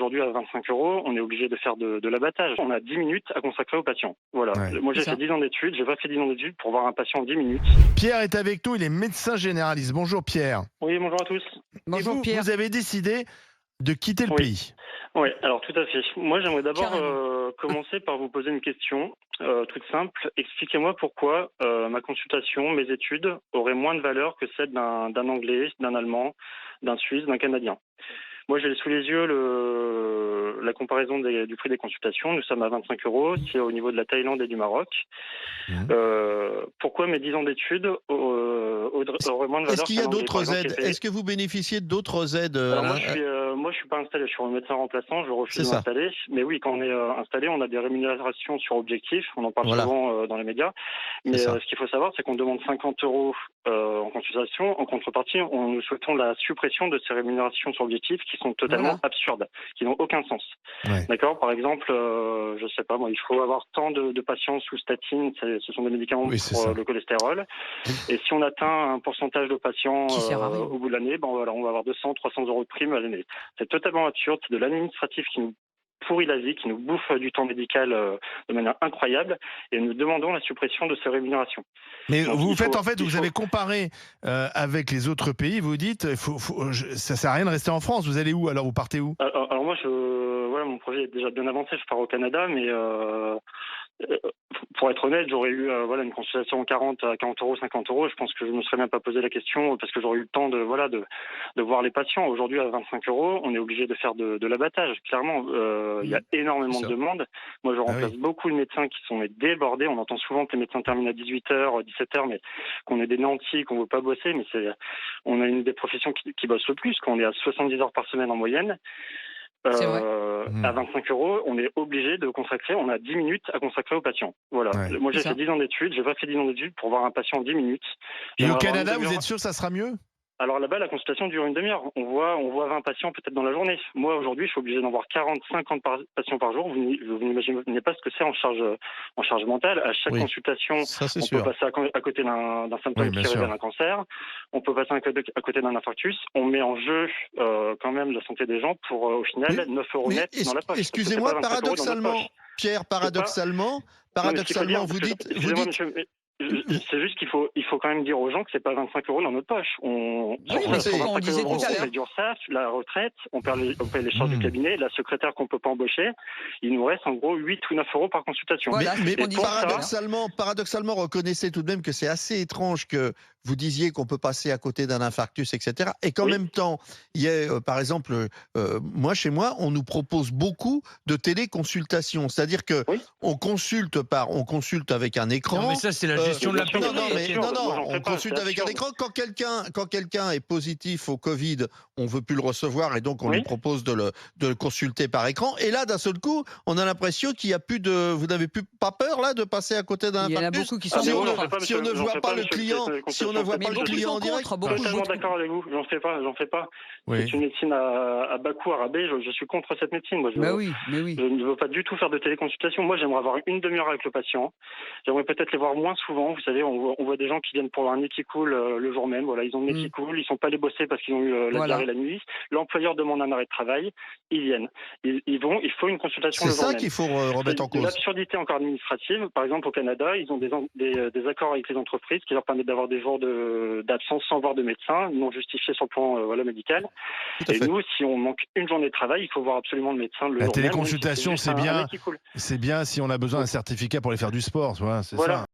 aujourd'hui à 25 euros, on est obligé de faire de l'abattage. On a 10 minutes à consacrer aux patients. Voilà. Ouais. Moi, j'ai C'est ça. fait 10 ans d'études. J'ai pas fait 10 ans d'études pour voir un patient en 10 minutes. Pierre est avec nous, il est médecin généraliste. Bonjour Pierre. Oui, bonjour à tous. Bonjour Et vous, Pierre. vous avez décidé de quitter le Oui. pays. Oui, alors tout à fait. Moi, j'aimerais d'abord Carrément. commencer par vous poser une question toute simple. Expliquez-moi pourquoi ma consultation, mes études auraient moins de valeur que celle d'un Anglais, d'un Allemand, d'un Suisse, d'un Canadien. Moi, j'ai sous les yeux la comparaison du prix des consultations. Nous sommes à 25 euros. C'est au niveau de la Thaïlande et du Maroc. Mmh. Pourquoi mes 10 ans d'études auraient moins de valeur Est-ce qu'il y a qu'un Anglais, par d'autres exemple, qui aides? est payé. Est-ce que vous bénéficiez d'autres aides, Alors Alain? moi, je suis pas installé. Je suis un médecin remplaçant. Je refuse C'est de ça. m'installer. Mais oui, quand on est installé, on a des rémunérations sur objectif. On en parle Voilà, souvent dans les médias. Mais c'est ça. ce qu'il faut savoir, c'est qu'on demande 50 euros en consultation. En contrepartie, nous souhaitons la suppression de ces rémunérations sur objectif qui sont totalement Voilà. absurdes, qui n'ont aucun sens. Ouais. D'accord. Par exemple, je sais pas moi, il faut avoir tant de patients sous statine. Ce sont des médicaments Oui, c'est pour ça. le cholestérol. Et si on atteint un pourcentage de patients Qui sert à rien. au bout de l'année, voilà, on va avoir 200, 300 euros de prime à l'année. C'est totalement absurde. C'est de l'administratif qui nous pourrit la vie, qui nous bouffe du temps médical de manière incroyable. Et nous demandons la suppression de ces rémunérations. Mais Donc, vous faites vous il avez faut- comparé avec les autres pays, vous dites, ça sert à rien de rester en France. Vous allez où alors? Vous partez où? Alors moi, voilà, mon projet est déjà bien avancé. Je pars au Canada, mais pour être honnête, j'aurais eu une consultation à 40 euros, 50 euros. Je pense que je ne me serais même pas posé la question parce que j'aurais eu le temps de voir les patients. Aujourd'hui, à 25 euros, on est obligé de faire de l'abattage. Clairement, il y a énormément C'est de ça. demandes. Moi, je remplace oui. beaucoup de médecins qui sont débordés. On entend souvent que les médecins terminent à 18h, 17h, mais qu'on est des nantis, qu'on ne veut pas bosser. Mais on a une des professions qui bosse le plus, qu'on est à 70 heures par semaine en moyenne. C'est vrai. À 25 euros, on est obligé de consacrer, on a 10 minutes à consacrer aux patients. Voilà. Ouais. Moi, j'ai C'est fait ça. 10 ans d'études, j'ai pas fait 10 ans d'études pour voir un patient en 10 minutes. Et au J'aimerais avoir Canada, une vous demi-heure. êtes sûr que ça sera mieux? Alors là-bas, la consultation dure une demi-heure. On voit 20 patients peut-être dans la journée. Moi, aujourd'hui, je suis obligé d'en voir 40, 50 patients par jour. Vous n'imaginez pas ce que c'est en charge mentale. À chaque Oui, consultation, ça c'est on peut sûr. passer à côté d'un symptôme Oui, bien qui sûr. révèle un cancer. On peut passer à côté d'un infarctus. On met en jeu quand même la santé des gens pour, au final, Oui, 9 euros mais net dans la poche. Parce que c'est excusez-moi, pas 25 euros dans notre paradoxalement, poche. Pierre, C'est pas... Non, mais ce qu'il faut dire, vous parce que, dites, excusez-moi, monsieur, mais c'est juste qu'il faut quand même dire aux gens que c'est pas 25 euros dans notre poche. Oui, mais Sur c'est- 25 on disait euros, tout à on l'heure. paye l'URSSAF, la retraite, on paye les charges du Mmh. cabinet, la secrétaire qu'on peut pas embaucher. Il nous reste en gros 8 ou 9 euros par consultation. Voilà, c'est Mais ce qu'on disait tout à l'heure. paradoxalement, reconnaissez tout de même que c'est assez étrange que vous disiez qu'on peut passer à côté d'un infarctus, etc. Et qu'en Oui. même temps, il y a, par exemple, moi, chez moi, on nous propose beaucoup de téléconsultations. C'est-à-dire que Oui. on consulte avec un écran. Non, mais ça, c'est la Euh, gestion de la bien sûr, Non, non, bien mais sûr. non, Moi, j'en on fais pas, consulte c'est avec un absurde. écran. Quand quelqu'un est positif au Covid, on veut plus le recevoir et donc on Oui. lui propose de le consulter par écran. Et là, d'un seul coup, on a l'impression qu'il y a plus de. Vous n'avez plus pas peur là de passer à côté d'un Il y en a infarctus beaucoup qui Ah, sont mais si on moi, ne, j'en fais pas, si on monsieur. ne J'en voit fais pas pas, le monsieur. client, si on ne voit Mais pas le beaucoup client sont en direct. contre. Beaucoup, Totalement beaucoup. d'accord avec vous. J'en fais pas. Oui. C'est une médecine à bas coût, à rabais. Je suis contre cette médecine. Moi, Mais oui, mais oui. je ne veux pas du tout faire de téléconsultation. Moi, j'aimerais avoir une demi-heure avec le patient. J'aimerais peut-être les voir moins souvent. Vous savez, on voit des gens qui viennent pour avoir un nez qui coule le jour même. Voilà, ils ont le nez qui coule, ils sont pas allés bosser parce qu'ils ont eu la Voilà. diarrhée la nuit. L'employeur demande un arrêt de travail. Ils viennent. Ils vont. Il faut une consultation C'est le jour ça même. qu'il faut remettre en C'est de cause. l'absurdité encore administrative. Par exemple, au Canada, ils ont des accords avec les entreprises qui leur permettent d'avoir des jours d'absence sans voir de médecin, non justifiés sur le plan médical. Tout à Et fait. nous, si on manque une journée de travail, il faut voir absolument le médecin le La jour même, même si téléconsultation, juste c'est un bien. nez qui coule. C'est bien si on a besoin d'un certificat pour aller faire du sport, tu vois, c'est Voilà. ça.